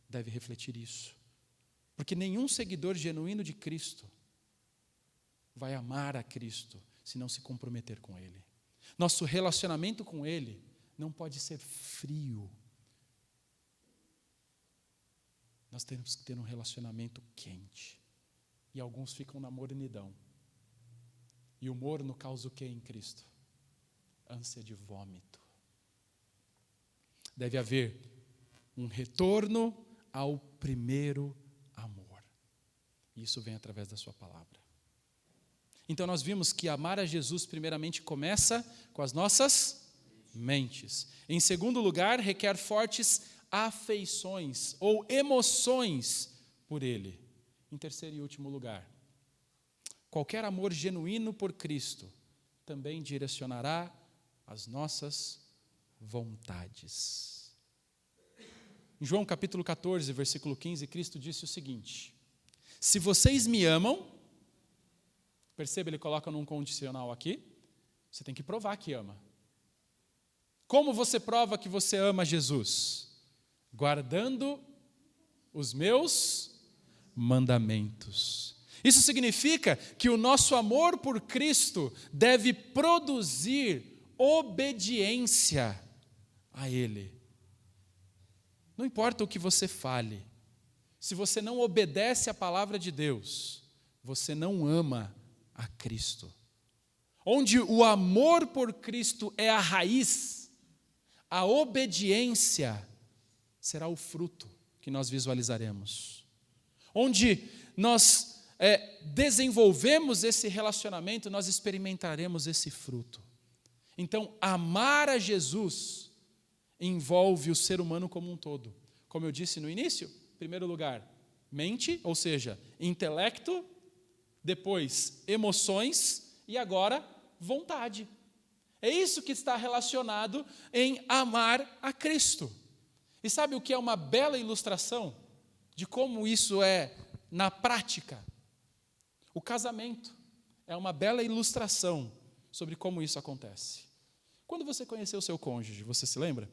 deve refletir isso. Porque nenhum seguidor genuíno de Cristo vai amar a Cristo se não se comprometer com Ele. Nosso relacionamento com Ele não pode ser frio. Nós temos que ter um relacionamento quente. E alguns ficam na mornidão. E o morno causa o que em Cristo? Ânsia de vômito. Deve haver um retorno ao primeiro amor. E isso vem através da sua palavra. Então nós vimos que amar a Jesus primeiramente começa com as nossas mentes. Em segundo lugar, requer fortes afeições ou emoções por Ele. Em terceiro e último lugar, qualquer amor genuíno por Cristo também direcionará as nossas vontades. Em João capítulo 14, versículo 15, Cristo disse o seguinte: se vocês me amam, perceba, ele coloca num condicional aqui, você tem que provar que ama. Como você prova que você ama Jesus? Guardando os meus mandamentos. Isso significa que o nosso amor por Cristo deve produzir obediência a Ele. Não importa o que você fale, se você não obedece à palavra de Deus, você não ama a Cristo. onde o amor por Cristo é a raiz, a obediência será o fruto que nós visualizaremos. Onde nós desenvolvemos esse relacionamento, nós experimentaremos esse fruto. Então, amar a Jesus envolve o ser humano como um todo. Como eu disse no início, em primeiro lugar, mente, ou seja, intelecto, depois emoções e agora vontade. É isso que está relacionado em amar a Cristo. E sabe o que é uma bela ilustração de como isso é na prática? O casamento é uma bela ilustração sobre como isso acontece. Quando você conheceu o seu cônjuge, você se lembra?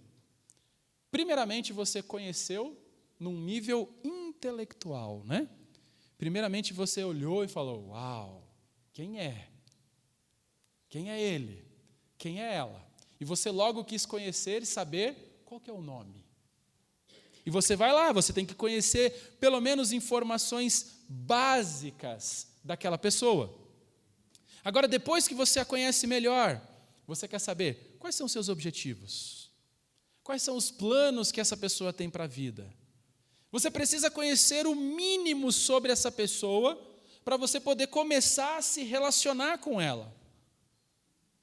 Primeiramente, você conheceu num nível intelectual, né? Primeiramente, você olhou e falou, uau, quem é? Quem é ele? Quem é ela? E você logo quis conhecer e saber qual que é o nome. E você vai lá, você tem que conhecer pelo menos informações básicas daquela pessoa. Agora, depois que você a conhece melhor, você quer saber quais são os seus objetivos? Quais são os planos que essa pessoa tem para a vida? Você precisa conhecer o mínimo sobre essa pessoa para você poder começar a se relacionar com ela.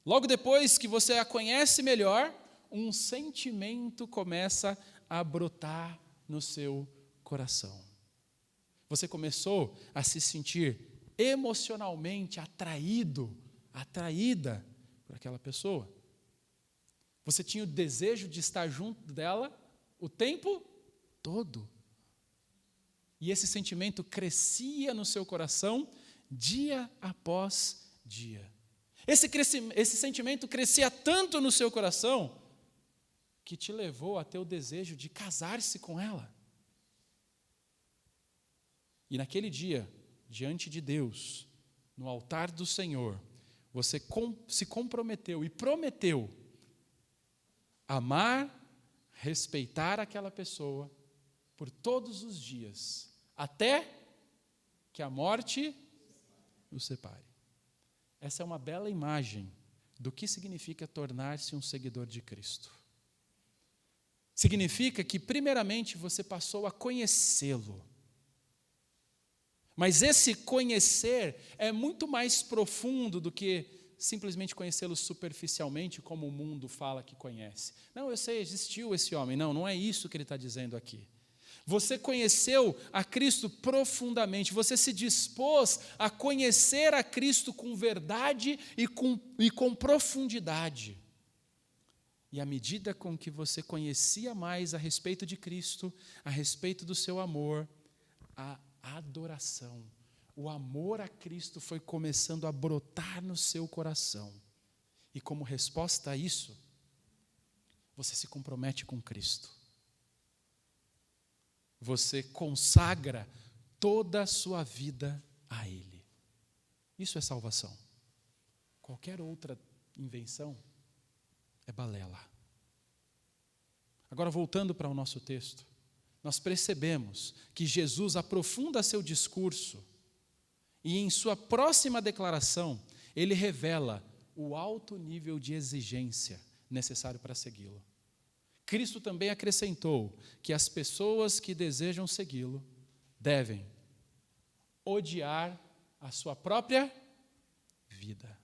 Logo depois que você a conhece melhor, um sentimento começa a brotar no seu coração. Você começou a se sentir emocionalmente atraída por aquela pessoa. Você tinha o desejo de estar junto dela o tempo todo. E esse sentimento crescia no seu coração dia após dia. Esse sentimento crescia tanto no seu coração que te levou a ter o desejo de casar-se com ela. E naquele dia, diante de Deus, no altar do Senhor, você se comprometeu e prometeu amar, respeitar aquela pessoa por todos os dias, até que a morte os separe. Essa é uma bela imagem do que significa tornar-se um seguidor de Cristo. Significa que, primeiramente, você passou a conhecê-lo. Mas esse conhecer é muito mais profundo do que simplesmente conhecê-lo superficialmente, como o mundo fala que conhece. Não, eu sei, existiu esse homem. Não, não é isso que ele está dizendo aqui. Você conheceu a Cristo profundamente, você se dispôs a conhecer a Cristo com verdade e com profundidade. E à medida com que você conhecia mais a respeito de Cristo, a respeito do seu amor, a adoração, o amor a Cristo foi começando a brotar no seu coração. E como resposta a isso, você se compromete com Cristo. Você consagra toda a sua vida a Ele. Isso é salvação. Qualquer outra invenção é balela. Agora, voltando para o nosso texto, nós percebemos que Jesus aprofunda seu discurso e em sua próxima declaração, ele revela o alto nível de exigência necessário para segui-lo. Cristo também acrescentou que as pessoas que desejam segui-lo devem odiar a sua própria vida.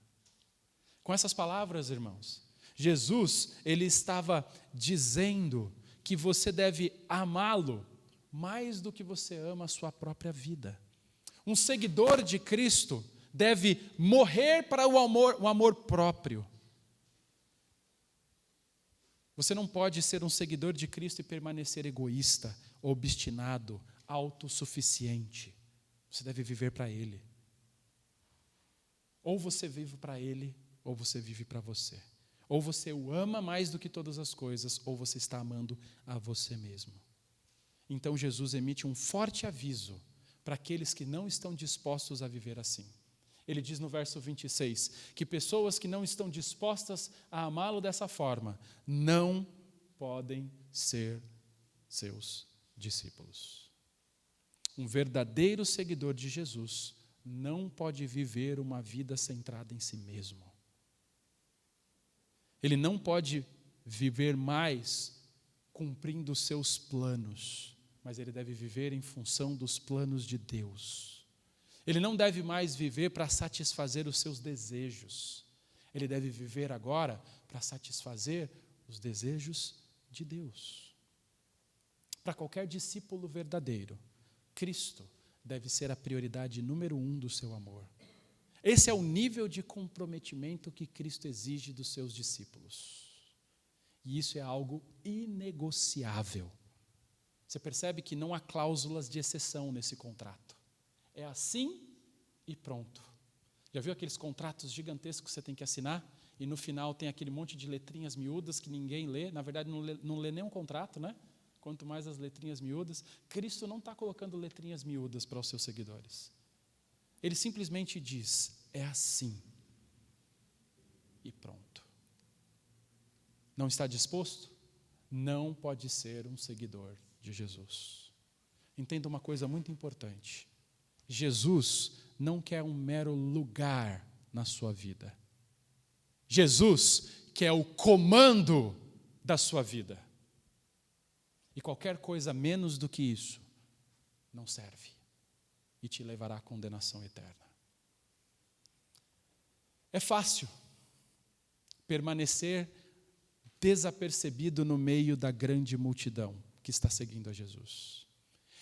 Com essas palavras, irmãos, Jesus, ele estava dizendo que você deve amá-lo mais do que você ama a sua própria vida. Um seguidor de Cristo deve morrer para o amor próprio. Você não pode ser um seguidor de Cristo e permanecer egoísta, obstinado, autossuficiente. Você deve viver para Ele. Ou você vive para Ele, ou você vive para você. Ou você o ama mais do que todas as coisas, ou você está amando a você mesmo. Então Jesus emite um forte aviso para aqueles que não estão dispostos a viver assim. Ele diz no verso 26, que pessoas que não estão dispostas a amá-lo dessa forma, não podem ser seus discípulos. Um verdadeiro seguidor de Jesus não pode viver uma vida centrada em si mesmo. Ele não pode viver mais cumprindo os seus planos, mas ele deve viver em função dos planos de Deus. Ele não deve mais viver para satisfazer os seus desejos. Ele deve viver agora para satisfazer os desejos de Deus. Para qualquer discípulo verdadeiro, Cristo deve ser a prioridade número 1 do seu amor. Esse é o nível de comprometimento que Cristo exige dos seus discípulos. E isso é algo inegociável. Você percebe que não há cláusulas de exceção nesse contrato. É assim e pronto. Já viu aqueles contratos gigantescos que você tem que assinar? E no final tem aquele monte de letrinhas miúdas que ninguém lê. Na verdade, não lê nem um contrato, né? Quanto mais as letrinhas miúdas. Cristo não está colocando letrinhas miúdas para os seus seguidores. Ele simplesmente diz, é assim. E pronto. Não está disposto? Não pode ser um seguidor de Jesus. Entenda uma coisa muito importante. Jesus não quer um mero lugar na sua vida. Jesus quer o comando da sua vida. E qualquer coisa menos do que isso não serve e te levará à condenação eterna. É fácil permanecer desapercebido no meio da grande multidão que está seguindo a Jesus.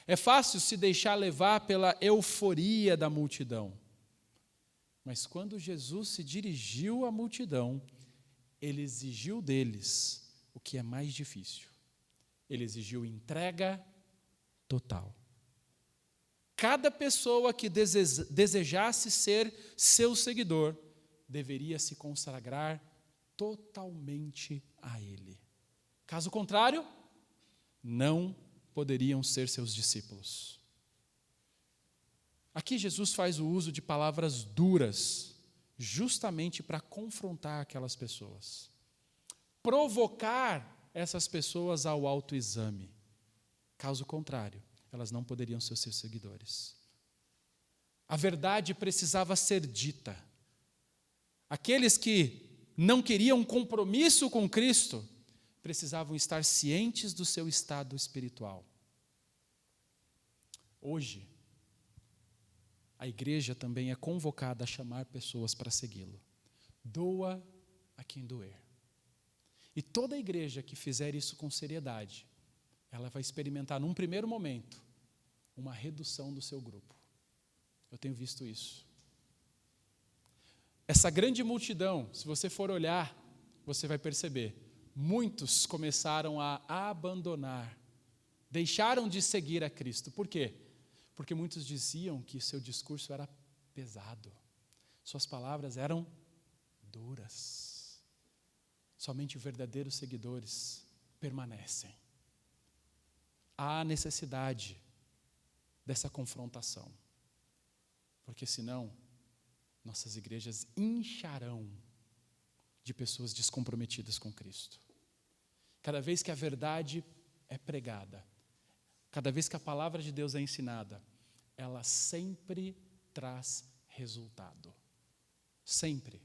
É fácil se deixar levar pela euforia da multidão. Mas quando Jesus se dirigiu à multidão, ele exigiu deles o que é mais difícil. Ele exigiu entrega total. Cada pessoa que desejasse ser seu seguidor deveria se consagrar totalmente a Ele. Caso contrário, não poderiam ser seus discípulos. Aqui Jesus faz o uso de palavras duras, justamente para confrontar aquelas pessoas. Provocar essas pessoas ao autoexame. Caso contrário, elas não poderiam ser seus seguidores. A verdade precisava ser dita. Aqueles que não queriam compromisso com Cristo precisavam estar cientes do seu estado espiritual. Hoje, a igreja também é convocada a chamar pessoas para segui-lo. Doa a quem doer. E toda igreja que fizer isso com seriedade, ela vai experimentar num primeiro momento uma redução do seu grupo. Eu tenho visto isso. Essa grande multidão, se você for olhar, você vai perceber, muitos começaram a abandonar, deixaram de seguir a Cristo. Por quê? Porque muitos diziam que seu discurso era pesado, suas palavras eram duras. Somente verdadeiros seguidores permanecem. Há necessidade dessa confrontação, porque senão nossas igrejas incharão de pessoas descomprometidas com Cristo. Cada vez que a verdade é pregada, cada vez que a palavra de Deus é ensinada, ela sempre traz resultado. Sempre.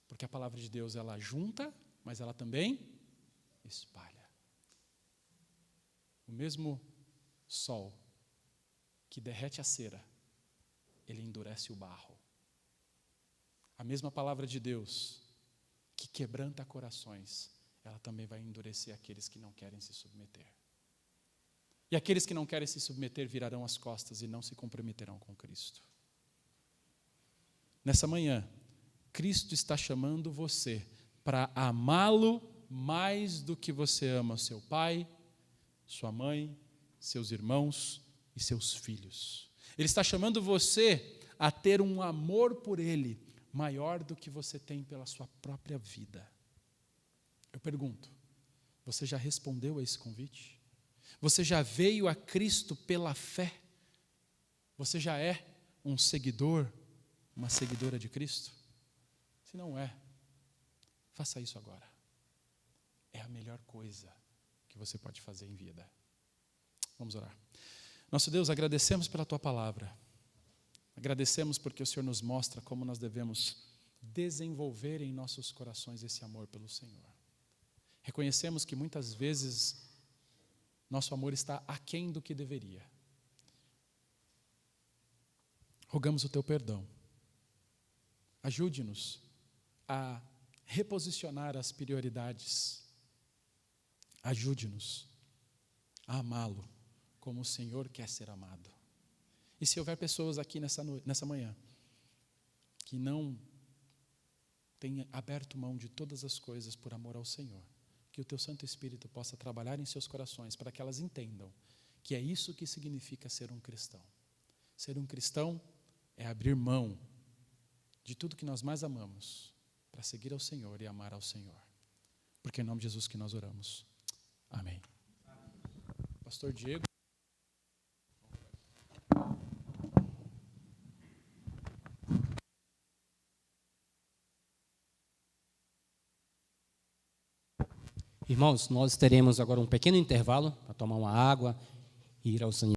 Porque a palavra de Deus, ela junta, mas ela também espalha. O mesmo sol que derrete a cera, ele endurece o barro. A mesma palavra de Deus que quebranta corações, ela também vai endurecer aqueles que não querem se submeter. E aqueles que não querem se submeter virarão as costas e não se comprometerão com Cristo. Nessa manhã, Cristo está chamando você para amá-lo mais do que você ama seu pai, sua mãe, seus irmãos e seus filhos. Ele está chamando você a ter um amor por Ele maior do que você tem pela sua própria vida. Eu pergunto, você já respondeu a esse convite? Você já veio a Cristo pela fé? Você já é um seguidor, uma seguidora de Cristo? Se não é, faça isso agora. É a melhor coisa que você pode fazer em vida. Vamos orar. Nosso Deus, agradecemos pela Tua palavra. Agradecemos porque o Senhor nos mostra como nós devemos desenvolver em nossos corações esse amor pelo Senhor. Reconhecemos que muitas vezes nosso amor está aquém do que deveria. Rogamos o teu perdão. Ajude-nos a reposicionar as prioridades. Ajude-nos a amá-lo como o Senhor quer ser amado. E se houver pessoas aqui nessa manhã que não têm aberto mão de todas as coisas por amor ao Senhor, que o teu Santo Espírito possa trabalhar em seus corações para que elas entendam que é isso que significa ser um cristão. Ser um cristão é abrir mão de tudo que nós mais amamos para seguir ao Senhor e amar ao Senhor. Porque é em nome de Jesus que nós oramos. Amém. Pastor Diego. Irmãos, nós teremos agora um pequeno intervalo para tomar uma água e ir ao sangue.